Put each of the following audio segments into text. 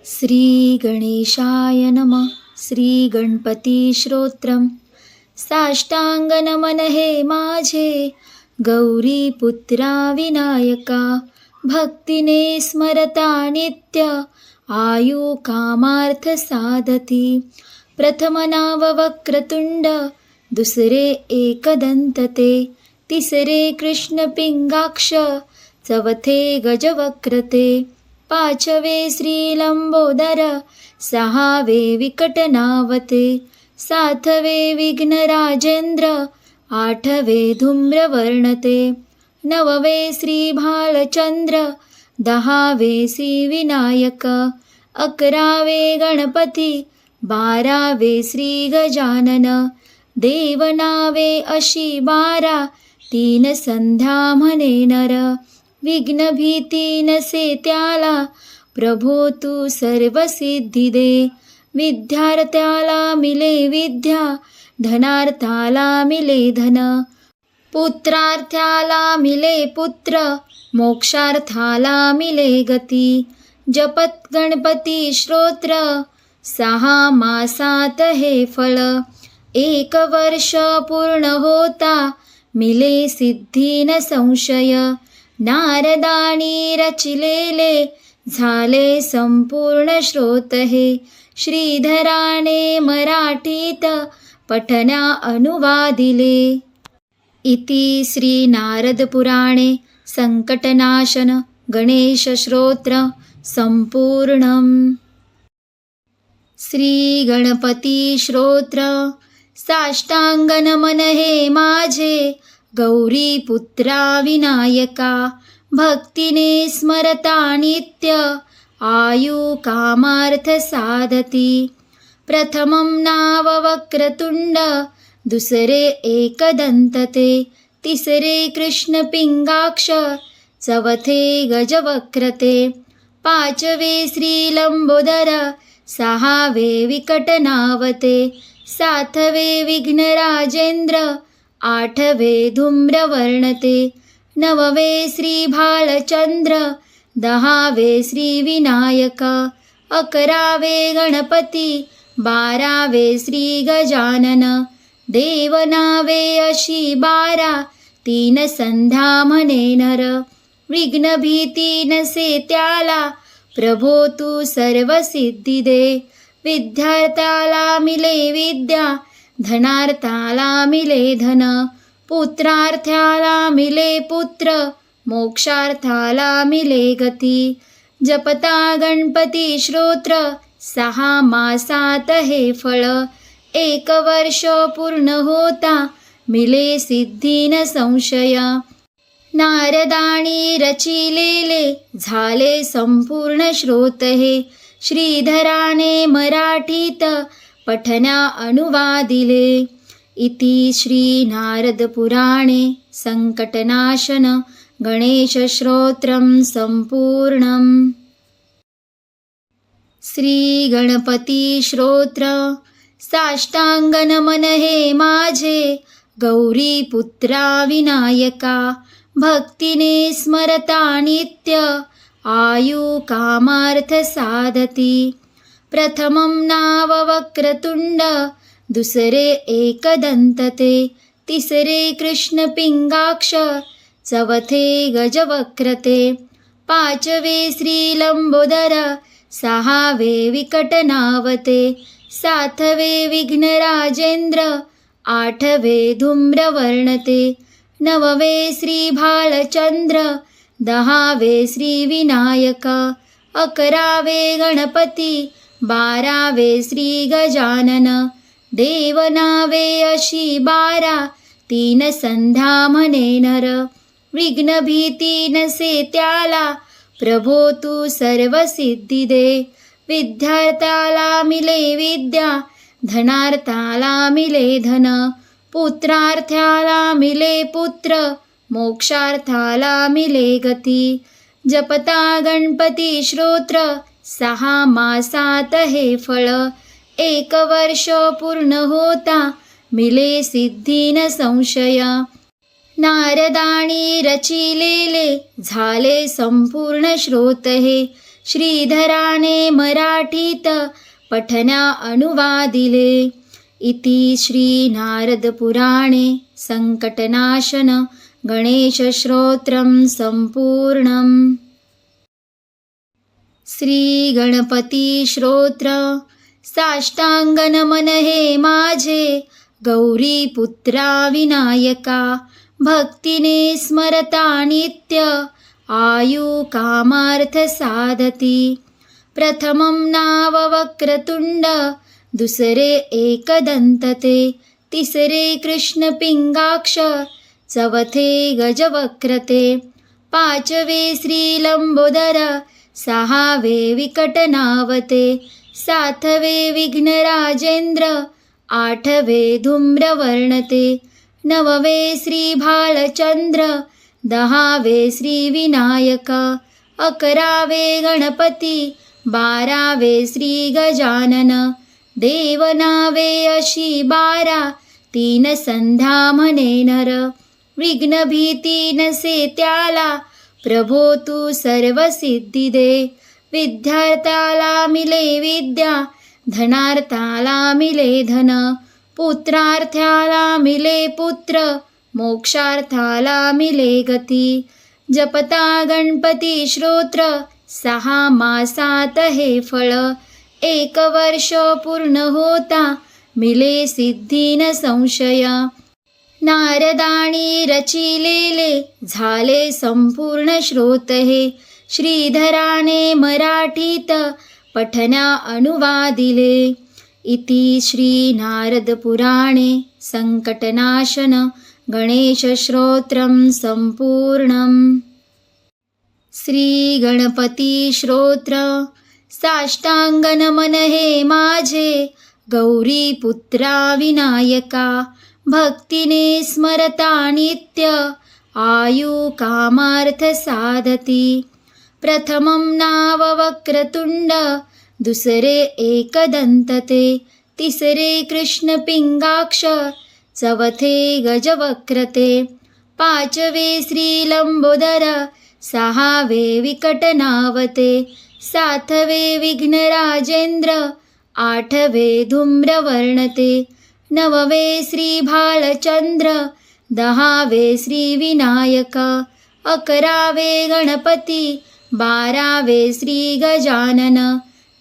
श्री गणेशाय नमः. श्री गणपती स्तोत्रम. साष्टांग नमन हे माझे गौरी पुत्रा विनायका. भक्तीने स्मरता नित्य आयु कामार्थ साधती. प्रथम नाव वक्रतुंड, दुसरे एकदंत ते, तिसरे कृष्ण पिंगाक्ष, चौथे गजवक्रते, पाचवे श्री लंबोदर, सहावे विकटनावते, सातवे विघ्नराजेंद्र, आठवे धूम्रवर्णते, नववे श्री भालचंद्र, दहावे श्री विनायक, अकरावे गणपती, बारावे श्री गजानन. देवनावे अशी 12, 3 संध्या म्हणे नर. विघ्न भीती नसे त्याला, प्रभो तू सर्व सिद्धी दे. विद्यार्थ्याला मिले विद्या, धनार्थाला मिले धन. पुत्रार्थ्याला मिले पुत्र, मोक्षार्थाला मिले गती. जपत गणपती स्तोत्र, 6 मासात हे फळ. 1 वर्ष पूर्ण होता, मिले सिद्धी न संशय. नारदानी रचिलेले, झाले संपूर्ण श्रोत हे. श्रीधराने मराठीत पठण्या अनुवादिले. इति श्री नारद पुराणे संकटनाशन गणेश स्तोत्र संपूर्णम. श्री गणपती स्तोत्र. साष्टांग नमन हे माझे गौरी पुत्रा विनायका. भक्तीने स्मरता नित्य आयु कामार्थ साधती. प्रथमं नाव वक्रतुंड, दुसरे एकदंत ते, तिसरे कृष्ण पिंगाक्ष, चौथे गजवक्रते, पाचवे श्री लंबोदर, सहावे विकटनावते, सातवे विघ्नराजेंद्र, आठवे धूम्रवर्णते, नववे श्री भालचंद्र, दहावे श्री विनायक, अकरावे गणपती, बारावे श्री गजानन. देवनावे अशी 12, 3 संध्या म्हणे नर. विघ्न भीती नसे त्याला, प्रभो तू सर्व सिद्धी दे. विद्यार्थ्याला मिले विद्या, धनार्थाला मिले धन. पुत्रार्थ्याला मिले पुत्र, मोक्षार्थाला मिले गती. जपता गणपती स्तोत्र, 6 मासात हे फळ. 1 वर्ष पूर्ण होता, मिले सिद्धी न संशय. नारदानी रचिलेले, झाले संपूर्ण श्रोत हे. श्रीधराने मराठीत पठण्या अनुवादिले. इति श्री नारद पुराणे संकटनाशन गणेश स्तोत्रम संपूर्णम. श्री गणपती स्तोत्र. साष्टांग नमन हे माझे गौरी पुत्रा विनायका. भक्तीने स्मरता नित्य आयु कामार्थ साधती. प्रथमं नाव वक्रतुंड, दुसरे एकदंत ते, तिसरे कृष्ण पिंगाक्ष, चौथे गजवक्रते, पाचवे श्री लंबोदर, सहावे विकटनावते, सातवे विघ्नराजेंद्र, आठवे धूम्रवर्णते, नववे श्री भालचंद्र, दहावे श्री विनायक, अकरावे गणपती, बारावे श्री गजानन. देवनावे अशी 12, 3 संध्या म्हणे नर. विघ्न भीती नसे त्याला, प्रभो तू सर्व सिद्धी दे. विद्यार्थ्याला मिले विद्या, धनार्थाला मिले धन. पुत्रार्थ्याला मिले पुत्र, मोक्षार्थाला मिले गती. जपता गणपती स्तोत्र, 6 मासात हे फळ. 1 वर्ष पूर्ण होता, मिले सिद्धी न संशय. नारदानी रचिलेले, झाले संपूर्ण श्रोत हे. श्रीधराने मराठीत पठण्या अनुवादिले. इति श्री नारद पुराणे संकटनाशन गणेश स्तोत्रम संपूर्णम. श्री गणपती स्तोत्र. साष्टांग नमन हे माझे गौरी पुत्रा विनायका. भक्तीने स्मरता नित्य आयु कामार्थ साधती. प्रथमं नाव वक्रतुंड दुसरे एकदंतते. तिसरे कृष्ण पिंगाक्ष चवथे गजवक्रते. पाचवे श्री लंबोदर सहावे विकटनावते. सातवे विघ्नराजेंद्र आठवे धूम्रवर्णते. नववे श्री भालचंद्र दहावे श्री विनायक. अकरावे गणपती बारावे श्री गजानन. देवनावे अशी 12 तीन संध्या म्हणे नर. विघ्न भीती नसे त्याला प्रभो तू सर्व सिद्धी दे. विद्यार्थ्याला मिले विद्या धनार्थाला मिले धन. पुत्रार्थ्याला मिले पुत्र मोक्षार्थाला मिले गती. जपता गणपती स्तोत्र 6 मासात हे फळ. 1 वर्ष पूर्ण होता मिले सिद्धी न संशय. नारदाणी रचिलेले झाले संपूर्ण श्रोत हे. श्रीधराने मराठीत पठण्या अनुवादिले. इति श्री नारद पुराणे संकटनाशन गणेश स्तोत्रम संपूर्णम. श्री गणपती स्तोत्र. साष्टांग नमन हे माझे गौरी पुत्रा विनायका. भक्तीने स्मरता नित्य आयु कामार्थ साधती. प्रथमं नाव वक्रतुंड दुसरे एकदंतते. तिसरे कृष्ण पिंगाक्ष चवथे गजवक्रते. पाचवे श्री लंबोदर सहावे विकटनावते. सातवे विघ्नराजेंद्र आठवे धूम्रवर्णते. नववे श्री भालचंद्र दहावे श्री विनायक. अकरावे गणपती बारावे श्री गजानन.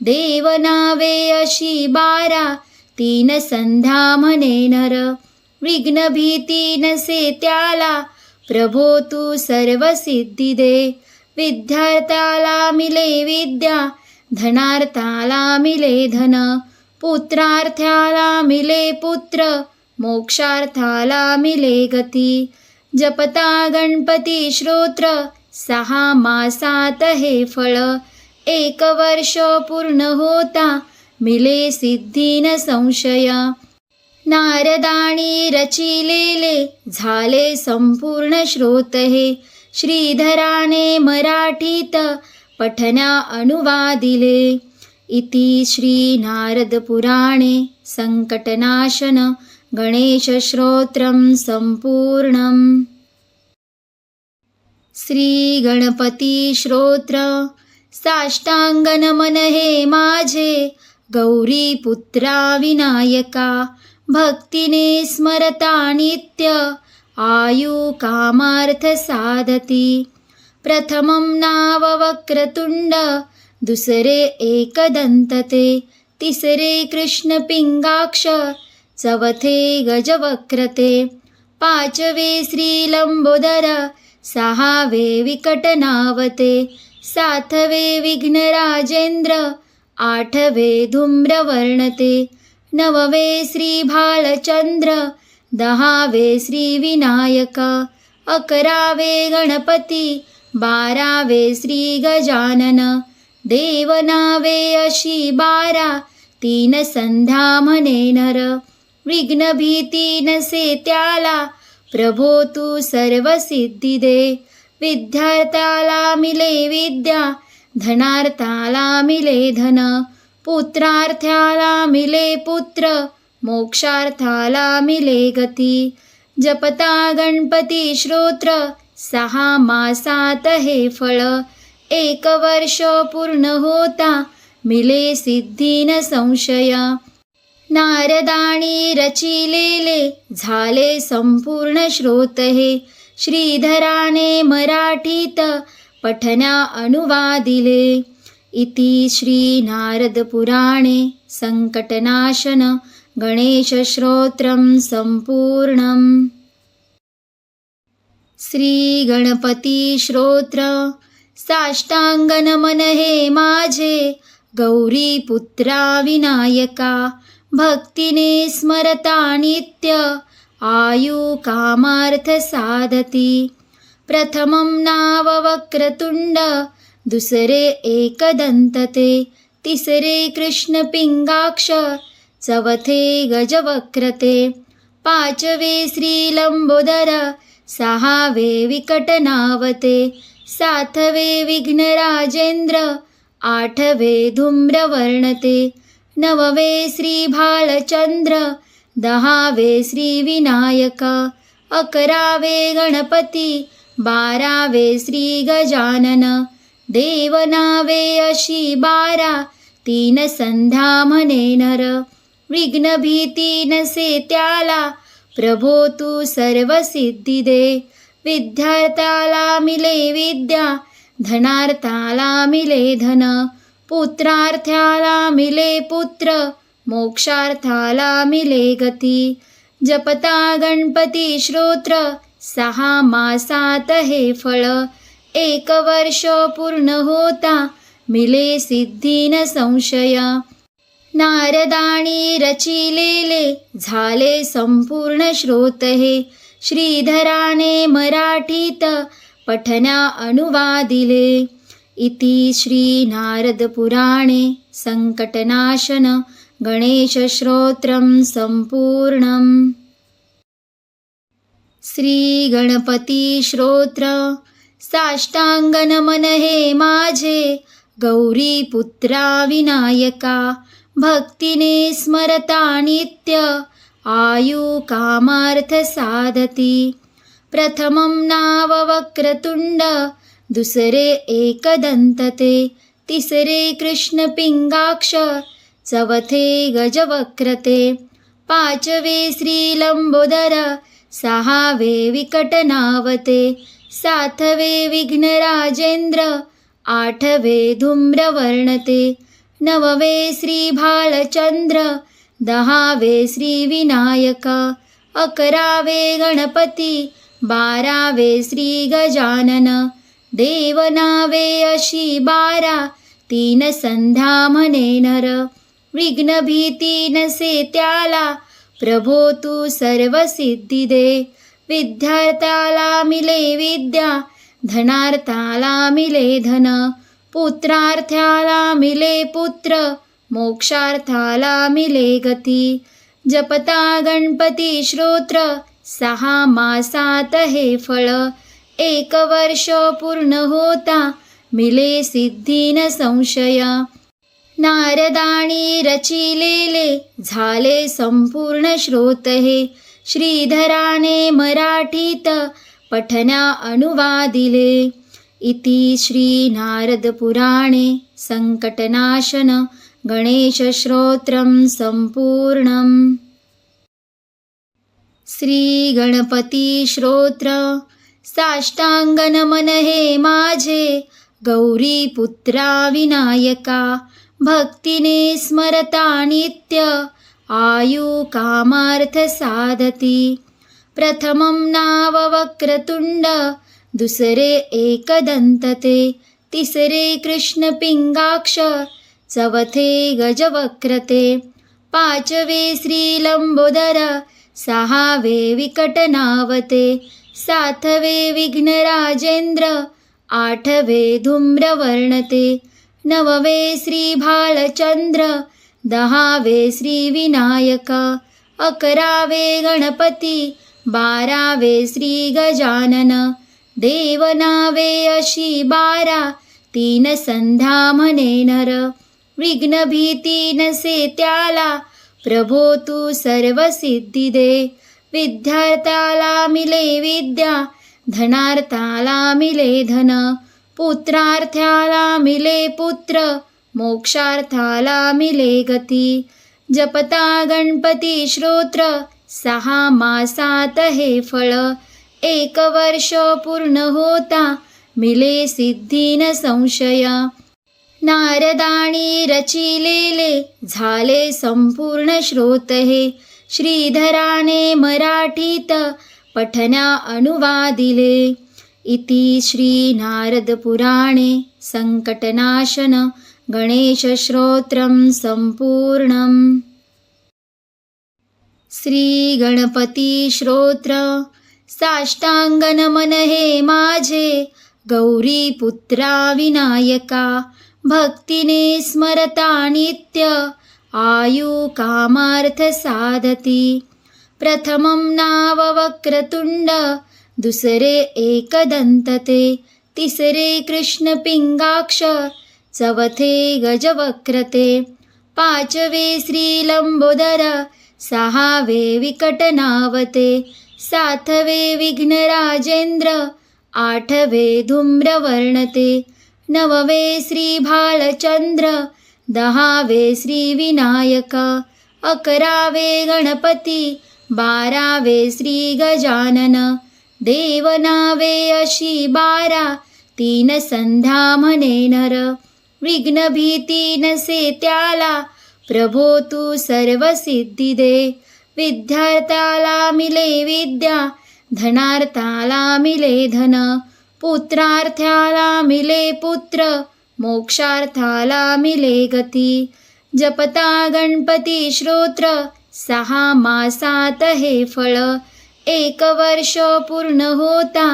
देवनावे अशी 12 तीन संध्या म्हणे नर. विघ्न भीती नसे त्याला प्रभो तू सर्व सिद्धी दे. विद्यार्थ्याला मिले विद्या धनार्थाला मिले धन. पुत्रार्थ्याला मिले पुत्र मोक्षार्थाला मिले गती. जपता गणपती स्तोत्र 6 मासात हे फळ. 1 वर्ष पूर्ण होता मिले सिद्धी न संशय. नारदाणी रचिलेले झाले संपूर्ण श्रोत हे. श्रीधराने मराठीत पठण्या अनुवादिले. इति श्री नारद पुराणे संकटनाशन गणेश स्तोत्रम संपूर्णम. श्री गणपती स्तोत्र. साष्टांग नमन हे माझे गौरी पुत्रा विनायका. भक्तीने स्मरता नित्य आयु कामार्थ साधती. प्रथमं नाव वक्रतुंड दुसरे एकदंतते. तिसरे कृष्ण पिंगाक्ष चवथे गजवक्रते. पाचवे श्री लंबोदर सहावे विकटनावते. सातवे विघ्नराजेंद्र आठवे धूम्रवर्णते. नववे श्री भालचंद्र दहावे श्री विनायक. अकरावे गणपती बारावे श्री गजानन. देवनावे अशी 12 तीन संध्या म्हणे नर. विघ्न भीती नसे त्याला प्रभो तू सर्व सिद्धी दे. विद्यार्थ्याला मिले विद्या धनार्थाला मिले धन. पुत्रार्थ्याला मिले पुत्र मोक्षार्थाला मिले गती. जपता गणपती स्तोत्र 6 मासात हे फळ. एक वर्ष पूर्ण होता मिले सिद्धी न संशय. नारदाणी रचिलेले झाले संपूर्ण श्रोत हे. श्रीधराने मराठीत पठण्या अनुवादिले. इति श्री नारद पुराणे संकटनाशन गणेश स्तोत्रम संपूर्णम. श्री गणपती स्तोत्र. साष्टांग नमन हे माझे गौरी पुत्रा विनायका. भक्तीने स्मरता नित्य आयु कामार्थ साधती. प्रथमं नाव वक्रतुंड दुसरे एकदंत ते. तिसरे कृष्ण पिंगाक्ष चवथे गजवक्रते. पाचवे श्री लंबोदर सहावे विकटनावते. सातवे विघ्नराजेंद्र आठवे धूम्रवर्णते. नववे श्री भालचंद्र दहावे श्री विनायक. अकरावे गणपती बारावे श्री गजानन. देवनावे अशी बारा तीन संध्या म्हणे नर. विघ्न भीती नसे त्याला प्रभो तू सर्व सिद्धी दे. विद्यार्थ्याला मिले विद्या धनार्थाला मिले धन. पुत्रार्थ्याला मिले पुत्र मोक्षार्थाला मिले गती. जपता गणपती स्तोत्र 6 मासात हे फळ. एक वर्ष पूर्ण होता मिले सिद्धी न संशय. नारदाणी रचिलेले झाले संपूर्ण श्रोत हे. श्रीधराने मराठीत पठण्या अनुवादिले. इति श्री नारद पुराणे संकटनाशन गणेश स्तोत्रम संपूर्णम. श्री गणपती स्तोत्र. साष्टांग नमन हे माझे गौरी पुत्रा विनायका. भक्तीने स्मरता नित्य आयु कामार्थ साधती. प्रथमं नाव वक्रतुंड दुसरे एकदंत ते. तिसरे कृष्ण पिंगाक्ष चवथे गजवक्रते. पाचवे श्री लंबोदर सहावे विकटनावते. सातवे विघ्नराजेंद्र आठवे धूम्रवर्णते. नववे श्री भालचंद्र दहावे श्री विनायक. अकरावे गणपती बारावे श्री गजानन. देवनावे अशी बारा तीन संध्या म्हणे नर. विघ्न भीती नसे त्याला प्रभो तू सर्व सिद्धी दे. विद्यार्थ्याला मिले विद्या धनार्थाला मिले धन. पुत्रार्थ्याला मिले पुत्र मोक्षार्थाला मिले गती. जपता गणपती स्तोत्र 6 मासात हे फळ. एक वर्ष पूर्ण होता मिले सिद्धी न संशय. नारदाणी रचिलेले झाले संपूर्ण श्रोत हे. श्रीधराने मराठीत पठण्या अनुवादिले. इति श्री नारद पुराणे संकटनाशन गणेश स्तोत्रम संपूर्णम. श्री गणपती स्तोत्र. साष्टांग नमन हे माझे गौरी पुत्रा विनायका. भक्तीने स्मरता नित्य आयु कामार्थ साधती. प्रथमं नाव वक्रतुंड दुसरे एकदंत ते. तिसरे कृष्ण पिंगाक्ष चवथे गजवक्रते. पाचवे श्री लंबोदर सहावे विकटनावते. सातवे विघ्नराजेंद्र आठवे धूम्रवर्णते. नववे श्री भालचंद्र दहावे श्री विनायक. अकरावे गणपती बारावे श्री गजानन. देवनावे अशी बारा तीन संध्या म्हणे नर. विघ्न भीती नसे त्याला प्रभो तू सर्व सिद्धी दे. विद्यार्थ्याला मिले विद्या धनार्थाला मिले धन. पुत्रार्थाला मिले पुत्र, मोक्षार्थाला मिले गती. जपता गणपती श्रोत्र, 6 मासात हे फळ. 1 वर्ष पूर्ण होता, मिले सिद्धी न संशय. नारदाणी रचिलेले, झाले संपूर्ण श्रोत हे. श्रीधराने मराठीत, पठण्या अनुवादिले. इति श्री नारद पुराणे संकटनाशन गणेश स्तोत्रम संपूर्णम. श्री गणपती स्तोत्र. साष्टांग नमन हे माझे, गौरी पुत्रा विनायका. भक्तीने स्मरता नित्य, आयु कामार्थ साधती. प्रथमं नाव वक्रतुंड, दुसरे एकदंत ते. तिसरे कृष्ण पिंगाक्ष, चवथे गजवक्रते. 5वे श्री लंबोदर, 6वे विकटनावते. 7वे विघ्नराजेंद्र, 8वे धूम्रवर्णते. 9वे श्री भालचंद्र, 10वे श्री विनायक. 11वे गणपती, 12वे श्री गजानन. देवनावे अशी 12, 3 संध्या म्हणे नर. विघ्न भीती नसे त्याला, प्रभो तू सर्व सिद्धी दे. विद्यार्थ्याला मिले विद्या, धनार्थाला मिले धन. पुत्रार्थाला मिले पुत्र, मोक्षार्थाला मिले गती. जपता गणपती स्तोत्र, 6 मासात हे फळ. 1 वर्ष पूर्ण होता,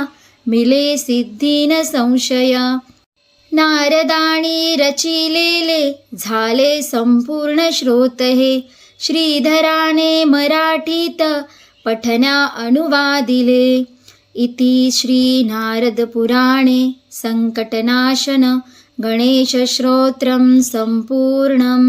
मिले सिद्धी न संशय. नारदाणी रचिलेले, झाले संपूर्ण श्रोत हे. श्रीधराने मराठीत, पठण्या अनुवादिले. इति श्री नारद पुराणे संकटनाशन गणेश स्तोत्रम संपूर्णम.